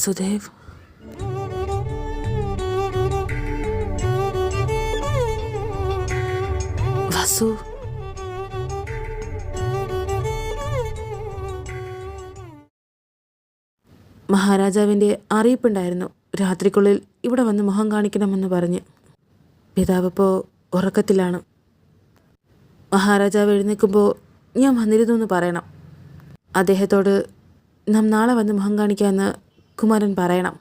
വാസുദേവ്. വാസു. മഹാരാജാവിൻ്റെ അറിയിപ്പുണ്ടായിരുന്നു, രാത്രിക്കുള്ളിൽ ഇവിടെ വന്ന് മുഖം കാണിക്കണമെന്ന് പറഞ്ഞ്. പിതാവ് ഇപ്പോൾ ഉറക്കത്തിലാണ്. മഹാരാജാവ് എഴുന്നേൽക്കുമ്പോൾ ഞാൻ വന്നിരുന്നു എന്ന് പറയണം. അദ്ദേഹത്തോട് നാം നാളെ വന്ന് മുഖം കാണിക്കാമെന്ന് കുമാരൻ പറയണം.